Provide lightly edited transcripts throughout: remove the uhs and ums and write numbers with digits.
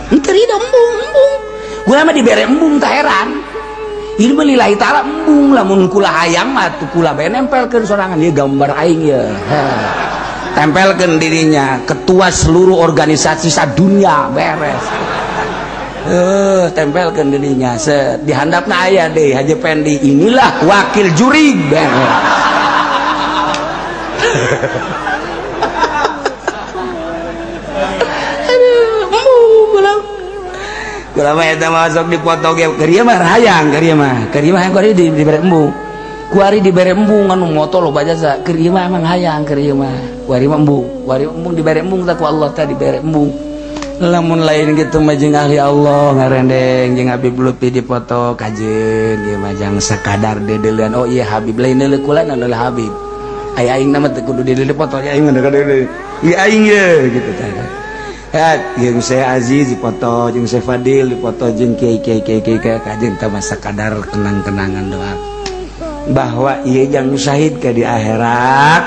Teri embung gua mah dibere embung tak heran ilmu lillahi ta'ala embung lamun kula hayang mah tuh kula bae nempelkeun sorangan ieu gambar aing ya tempelkeun dirinya ketua seluruh organisasi sadunia beres tempelkeun dirinya di handapna aya deh Haji Pendi inilah wakil juri beres kalau mah eta masuk dipoto ge keur mah hayang keur mah hayang ku dibere embung ku ari dibere embung anu moto loba jasa keur mah emang hayang keur mah wari mah embung dibere embung tak ku Allah teh dibere embung lamun lain gitu mah jeung ahli Allah ngarendeng jeung Habib Lutfi dipoto kajeun ieu mah jang sakadar dedeuleun oh iya Habib lain deuleu kula adalah Habib aing nama teh kudu deuleu dipoto aing mah deuleu ieu aing ye gitu teh jeung saya Aziz dipoto jeung saya Fadil dipoto jeung kiai kajeun teh masa kadar kenang-kenangan doa bahwa ieu jang syahid ke di akhirat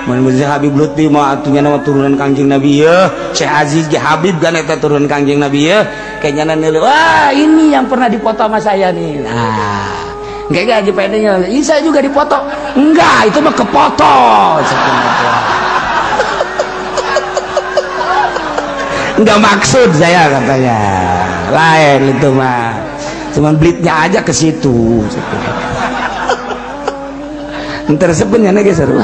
mun Habib Lutfi mah atunya nama turunan Kangjeng Nabi ya Syekh Aziz ge Habib kan eta turunan Kangjeng Nabi ya kayaknya neuleuh wah ini yang pernah dipoto sama saya nih nah enggak Haji Pendenya saya juga dipoto enggak itu mah kepoto enggak maksud saya katanya lain itu mah cuman blitnya aja ke situ ntar sebenarnya guys seru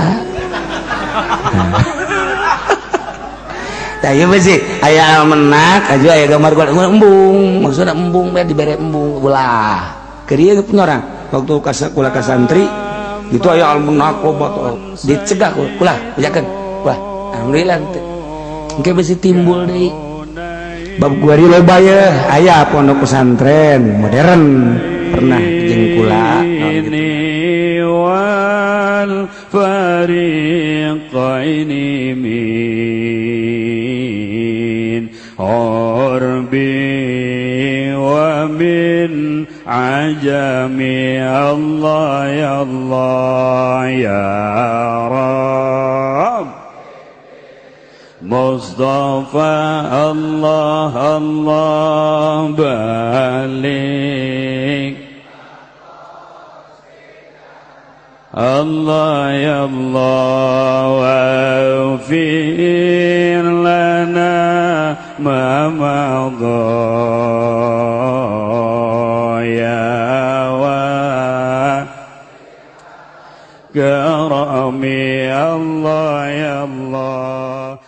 nah iya sih aya menak aja aya gambar gua embung maksudnya embung dibere embung ulah keur ieu penyorang waktu kula ka santri itu aya almenak loba dicegah kula bejakeun wah alhamdulillah engke bisi timbul deui bab guari loba ya aya pondok pesantren modern pernah jeung kula wal fariqaini min urbi wa min ajami Allah ya Allah ya Rabb Mustafa Allah Allah balik Allah ya Allah waghfir lana ma madha ya wa karami Allah ya Allah